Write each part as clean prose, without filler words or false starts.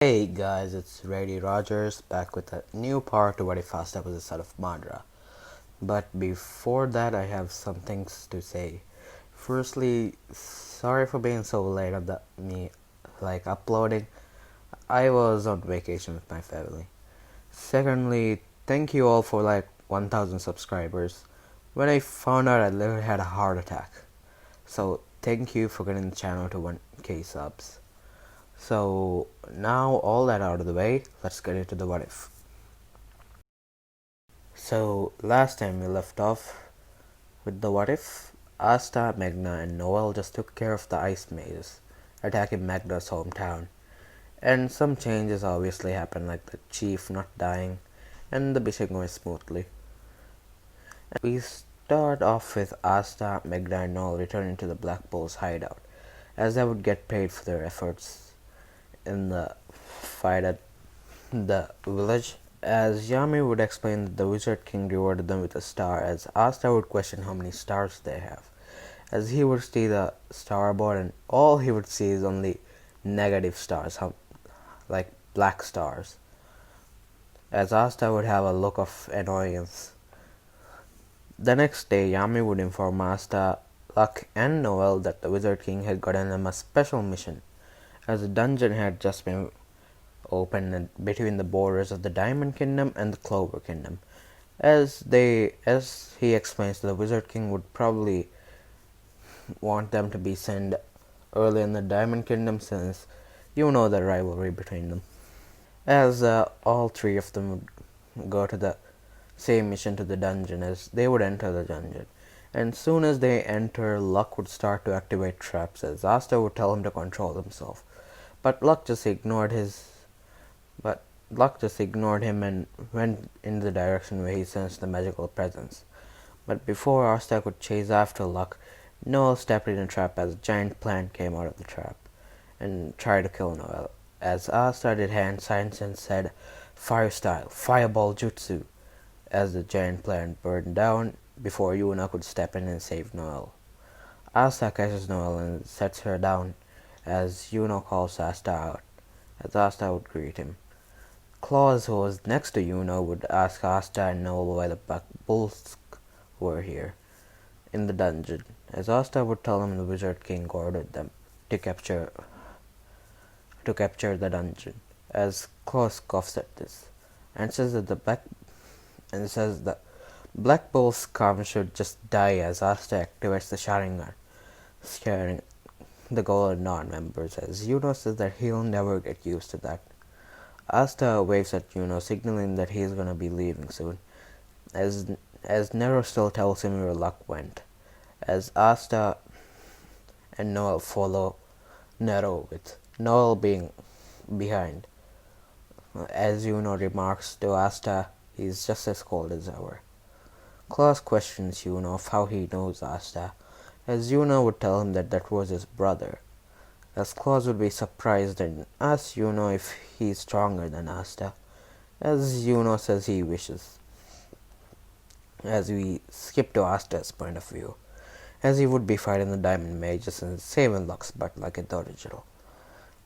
Hey guys, it's Ready Rogers back with a new part to What If Asta was the son of Madara. But before that, I have some things to say. Firstly, sorry for being so late on me uploading. I was on vacation with my family. Secondly, thank you all for 1,000 subscribers. When I found out, I literally had a heart attack. So thank you for getting the channel to 1k subs. So now all that out of the way, let's get into the what if. So last time we left off with the what if Asta, Magna and Noel just took care of the ice mazes, attacking Magna's hometown. And some changes obviously happened, like the chief not dying and the mission going smoothly. We start off with Asta, Magna and Noel returning to the Black Bull's hideout, as they would get paid for their efforts in the fight at the village. As Yami would explain that the Wizard King rewarded them with a star, as Asta would question how many stars they have, as he would see the star board and all he would see is only negative stars, like black stars, as Asta would have a look of annoyance. The next day, Yami would inform Asta, Luck and Noel that the Wizard King had gotten them a special mission, as a dungeon had just been opened between the borders of the Diamond Kingdom and the Clover Kingdom. As he explains, the Wizard King would probably want them to be sent early in the Diamond Kingdom, since you know the rivalry between them. As all three of them would go to the same mission to the dungeon, as they would enter the dungeon. And soon as they enter, Luck would start to activate traps, as Asta would tell him to control himself. But Luck just ignored him and went in the direction where he sensed the magical presence. But before Asta could chase after Luck, Noel stepped in a trap as a giant plant came out of the trap and tried to kill Noel. As Asta did hand signs and said, "Fire style, fireball jutsu," as the giant plant burned down before Yuna could step in and save Noel. Asta catches Noel and sets her down as Yuna calls Asta out, as Asta would greet him. Claus, who was next to Yuna, would ask Asta and Noel why the Black Bulls were here in the dungeon, as Asta would tell him the Wizard King ordered them to capture the dungeon, as Claus scoffs at this and says that the Black Bull's calm should just die, as Asta activates the Sharingan, scaring the Golden Dawn members, as Yuna says that he'll never get used to that. Asta waves at Yuna, signaling that he's gonna be leaving soon, as Nero still tells him where Luck went, as Asta and Noel follow Nero, with Noel being behind. As Yuna remarks to Asta, he's just as cold as ever. Claus questions Yuna of how he knows Asta, as Yuna would tell him that was his brother, as Claus would be surprised and asks Yuna if he's stronger than Asta, as Yuna says he wishes. As we skip to Asta's point of view, as he would be fighting the Diamond Mages and saving Luck's butt like in the original.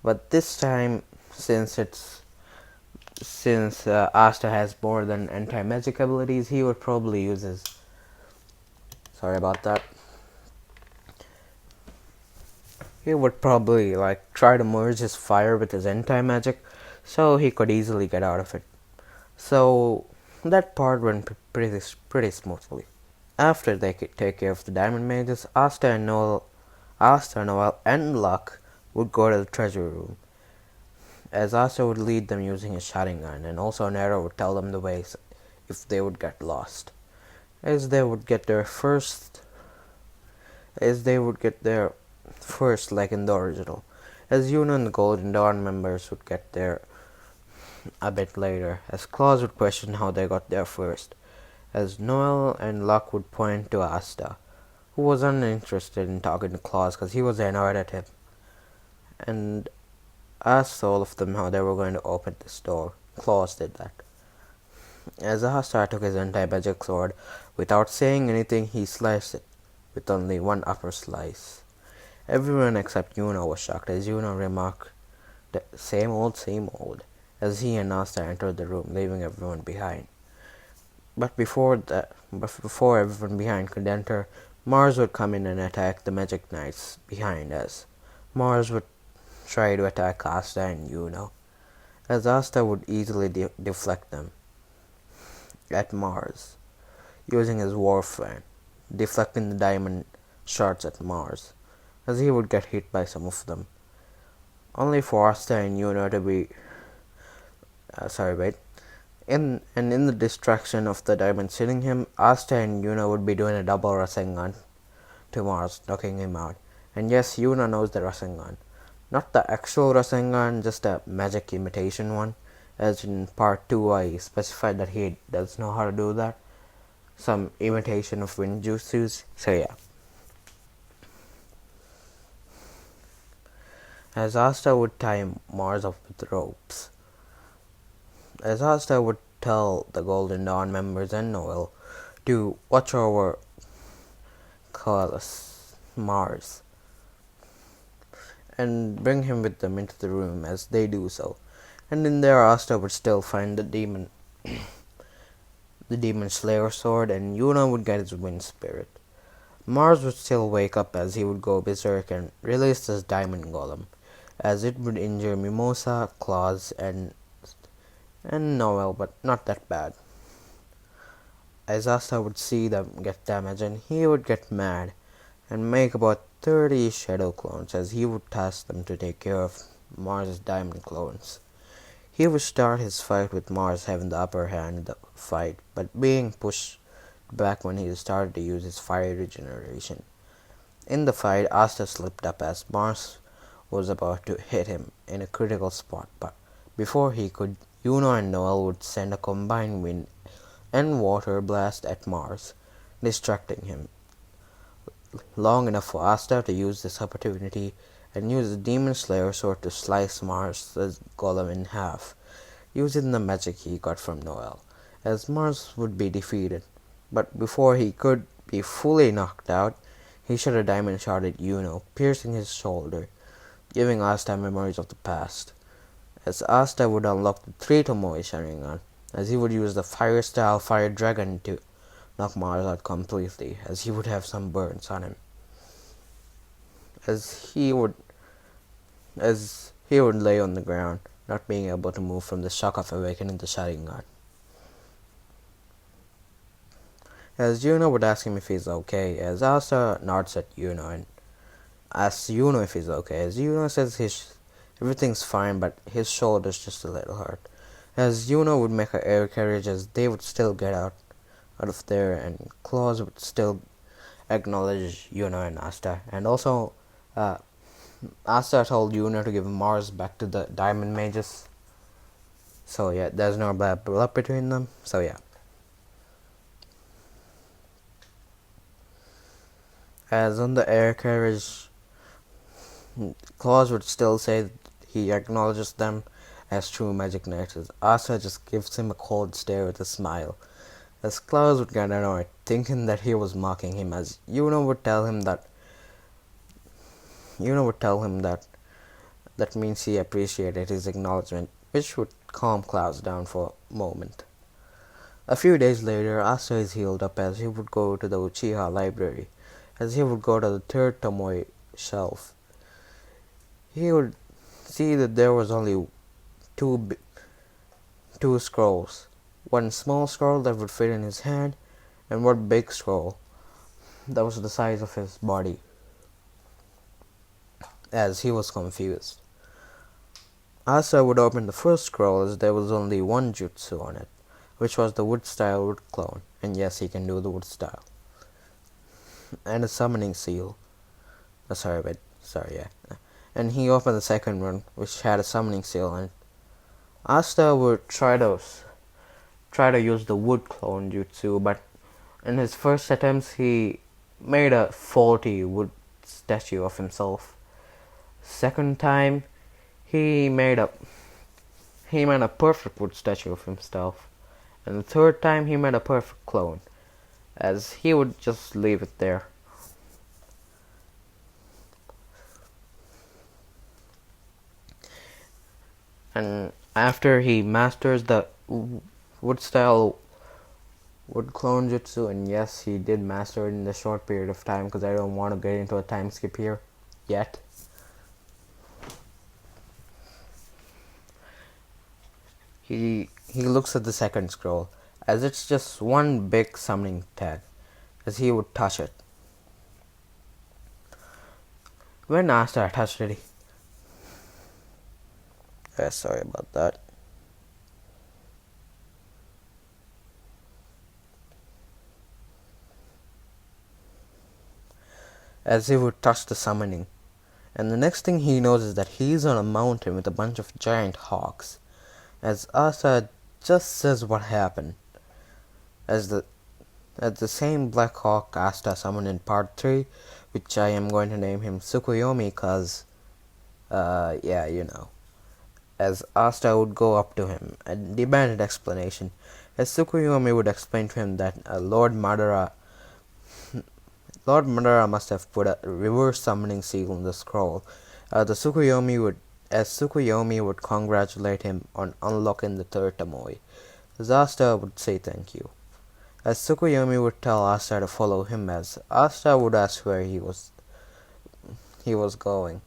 But this time, since Asta has more than anti-magic abilities, he would probably use his... Sorry about that. He would probably try to merge his fire with his anti-magic, so he could easily get out of it. So that part went pretty smoothly. After they could take care of the Diamond Mages, Asta, Noel and Luck would go to the treasure room, as Asta would lead them using his Sharingan, and also Nero would tell them the ways if they would get lost, as they would get there first like in the original, as Yuna and the Golden Dawn members would get there a bit later, as Claus would question how they got there first, as Noel and Luck would point to Asta, who was uninterested in talking to Claus because he was annoyed at him, and asked all of them how they were going to open this door. Claus did that. As Asta took his anti-magic sword, without saying anything, he sliced it with only one upper slice. Everyone except Yuna was shocked, as Yuna remarked Same old, as he and Asta entered the room, leaving everyone behind. But before everyone behind could enter, Mars would come in and attack the Magic Knights behind us. Mars would try to attack Asta and Yuno, as Asta would easily deflect them at Mars, using his Warp Fan, deflecting the diamond shards at Mars, as he would get hit by some of them, only for Asta and Yuno to be sorry, wait. In the distraction of the diamond hitting him, Asta and Yuno would be doing a double Rasengan to Mars, knocking him out. And yes, Yuno knows the Rasengan. Not the actual Rasengan, just a magic imitation one. As in part 2, I specified that he does know how to do that. Some imitation of wind jutsus. So yeah. As Asta would tie Mars up with ropes. As Asta would tell the Golden Dawn members and Noel to watch over Mars and bring him with them into the room as they do so. And in there Asta would still find the demon Slayer sword, and Yuno would get his wind spirit. Mars would still wake up as he would go berserk and release his diamond golem, as it would injure Mimosa, Claus, and Noel, but not that bad. As Asta would see them get damaged, and he would get mad and make about 30 shadow clones, as he would task them to take care of Mars' diamond clones. He would start his fight with Mars having the upper hand in the fight, but being pushed back when he started to use his fire regeneration. In the fight, Asta slipped up as Mars was about to hit him in a critical spot, but before he could, Yuno and Noel would send a combined wind and water blast at Mars, distracting him long enough for Asta to use this opportunity and use the Demon Slayer sword to slice Mars' golem in half, using the magic he got from Noel, as Mars would be defeated. But before he could be fully knocked out, he shot a diamond shot at Yuno, piercing his shoulder, giving Asta memories of the past. As Asta would unlock the 3 Tomoe Sharingan, as he would use the Fire Style Fire Dragon to knock Mars out completely, as he would have some burns on him. As he would lay on the ground, not being able to move from the shock of awakening the Sharingan. As Yuno would ask him if he's okay, as Asta nods at Yuno and asks Yuno if he's okay, as Yuno says everything's fine, but his shoulder's just a little hurt. As Yuno would make an air carriage, as they would still get out of there, and Claus would still acknowledge Yuno and Asta. And also, Asta told Yuno to give Mars back to the Diamond Mages. So yeah, there's no bad blood between them. So yeah. As on the air carriage, Claus would still say he acknowledges them as true magic knights. Asta just gives him a cold stare with a smile. As Claus would get annoyed, thinking that he was mocking him, as Yuno would tell him that means he appreciated his acknowledgement, which would calm Claus down for a moment. A few days later, Asta is healed up as he would go to the Uchiha library, as he would go to the 3rd Tomoe shelf. He would see that there was only two scrolls. One small scroll that would fit in his hand, and one big scroll that was the size of his body, as he was confused. Asta would open the first scroll as there was only one jutsu on it, which was the wood clone, and yes, he can do the wood style. And a summoning seal. And he opened the second one, which had a summoning seal on it. Asta would try to use the wood clone jutsu, but in his first attempts he made a faulty wood statue of himself. Second time he made a perfect wood statue of himself, and the third time he made a perfect clone, as he would just leave it there. And after he masters the wood style wood clone jutsu, and yes, he did master it in a short period of time because I don't want to get into a time skip here yet. He looks at the second scroll as it's just one big summoning tag as he would touch it. When Asta touched it, sorry about that. As he would touch the summoning, and the next thing he knows is that he's on a mountain with a bunch of giant hawks. As Asta just says what happened, as the same Black Hawk Asta summoned in part 3, which I am going to name him Tsukuyomi cause, yeah, you know. As Asta would go up to him and demand an explanation, as Tsukuyomi would explain to him that Lord Madara must have put a reverse summoning seal in the scroll. Tsukuyomi would congratulate him on unlocking the third Tomoe. As Asta would say thank you. As Tsukuyomi would tell Asta to follow him, as Asta would ask where he was going.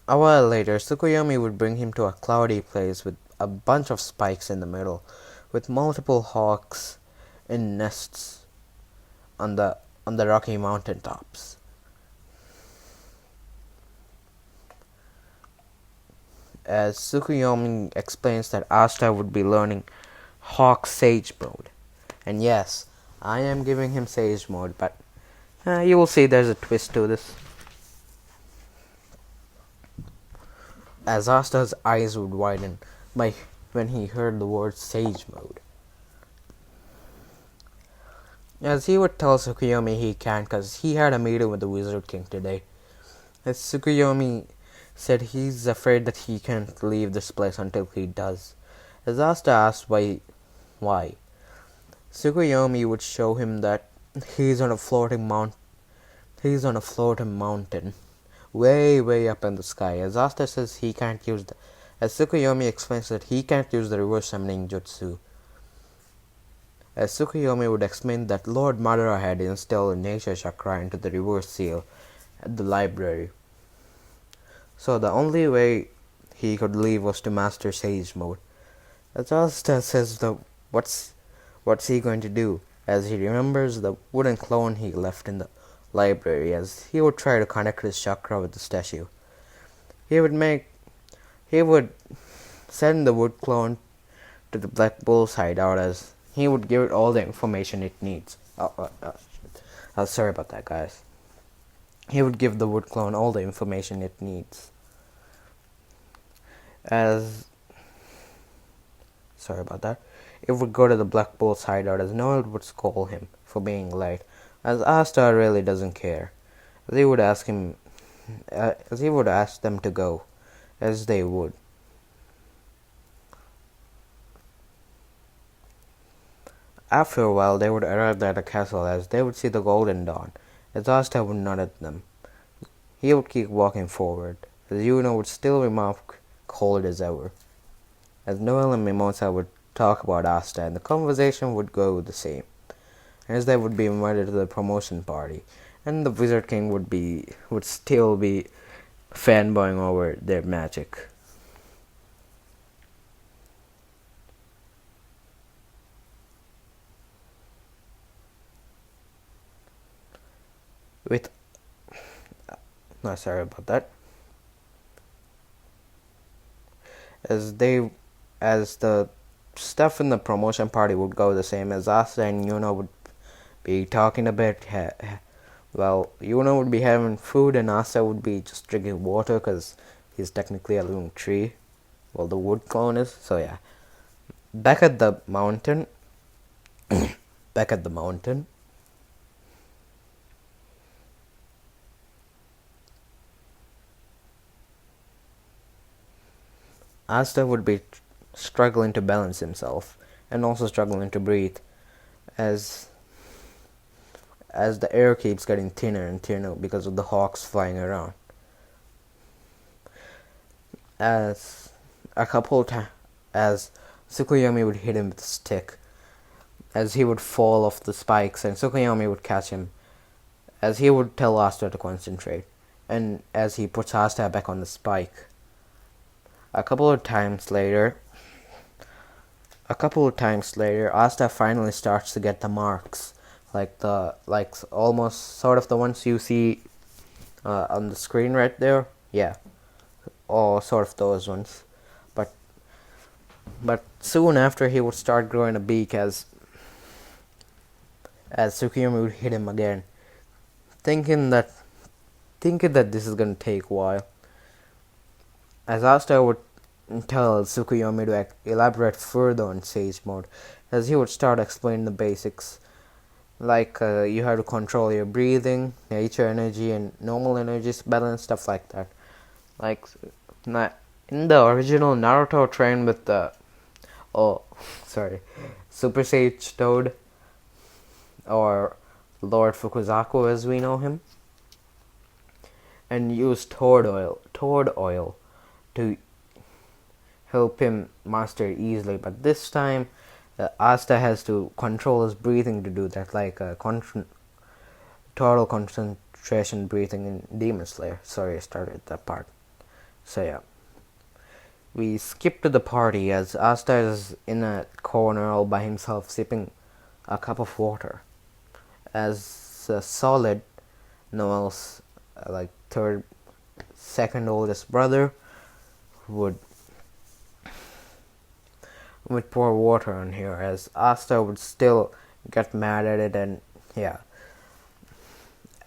A while later, Tsukuyomi would bring him to a cloudy place with a bunch of spikes in the middle, with multiple hawks in nests on the rocky mountain tops. As Tsukuyomi explains that Asta would be learning Hawk Sage mode. And yes, I am giving him Sage mode, but you will see there's a twist to this. As Asta's eyes would widen when he heard the word Sage mode. As he would tell Tsukuyomi he can't because he had a meeting with the Wizard King today. As Tsukuyomi said he's afraid that he can't leave this place until he does. As Asta asked why, Tsukuyomi would show him that he's on a floating mountain, way up in the sky. As Asta says he can't use as Tsukuyomi explains that he can't use the reverse summoning jutsu. As Tsukuyomi would explain that Lord Madara had instilled nature chakra into the reverse seal at the library. So the only way he could leave was to master Sage mode. As Asta says what's he going to do, as he remembers the wooden clone he left in the library, as he would try to connect his chakra with the statue. He would send the wood clone to the Black Bull's hideout as he would give it all the information it needs. Sorry about that, guys. He would give the wood clone all the information it needs. Sorry about that. It would go to the Black Bull's hideout as Noel would scold him for being late, as Asta really doesn't care. As he would ask them to go, as they would. After a while, they would arrive at the castle as they would see the Golden Dawn, as Asta would nod at them. He would keep walking forward, as Yuno would still remain cold as ever. As Noel and Mimosa would talk about Asta, and the conversation would go the same, as they would be invited to the promotion party, and the Wizard King would still be fanboying over their magic. Sorry about that. As the stuff in the promotion party would go the same, as Asta and Yuno would be talking a bit. Yuno would be having food and Asta would be just drinking water because he's technically a living tree. Well, the wood clone is. So yeah. Back at the mountain. Asta would be struggling to balance himself and also struggling to breathe as the air keeps getting thinner and thinner because of the hawks flying around. as a couple times as Tsukuyomi would hit him with a stick, as he would fall off the spikes and Tsukuyomi would catch him, as he would tell Asta to concentrate, and as he puts Asta back on the spike. A couple of times later, Asta finally starts to get the marks, like almost sort of the ones you see on the screen right there. Yeah, or sort of those ones. But soon after, he would start growing a beak as Tsukuyomi would hit him again, thinking that this is gonna take a while. As Asta would tell Tsukuyomi to elaborate further on Sage Mode, as he would start explaining the basics, like you have to control your breathing, nature energy, and normal energies balance, stuff like that. Like in the original Naruto trained with the Super Sage Toad, or Lord Fukuzaku as we know him, and used toad oil to help him master it easily. But this time, Asta has to control his breathing to do that, like total concentration breathing in Demon Slayer. Sorry, I started that part. So yeah. We skip to the party as Asta is in a corner all by himself sipping a cup of water. As Solid, Noel's second oldest brother, would pour water on here, as Asta would still get mad at it, and yeah.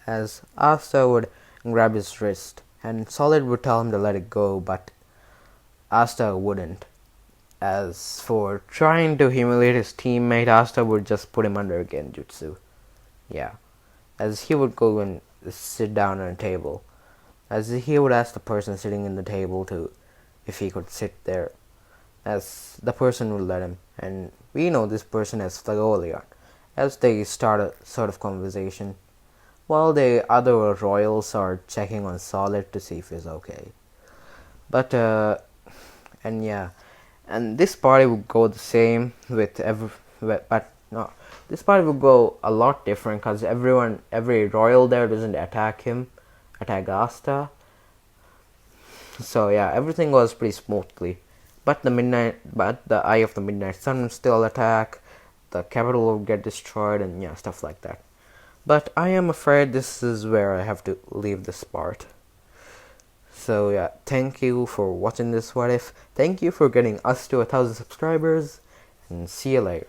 As Asta would grab his wrist, and Solid would tell him to let it go, but Asta wouldn't. As for trying to humiliate his teammate, Asta would just put him under a genjutsu. Yeah. As he would go and sit down on a table. As he would ask the person sitting in the table if he could sit there. As the person would let him. And we know this person as Flagoleon. As they start a sort of conversation, while the other royals are checking on Solid to see if he's okay. But and yeah, and this party would go the same with this party would go a lot different, because every royal there doesn't attack Asta. So yeah, everything goes pretty smoothly. But the Eye of the Midnight Sun would still attack, the capital would get destroyed, and yeah, stuff like that. But I am afraid this is where I have to leave this part. So yeah, thank you for watching this What If. Thank you for getting us to 1,000 subscribers, and see you later.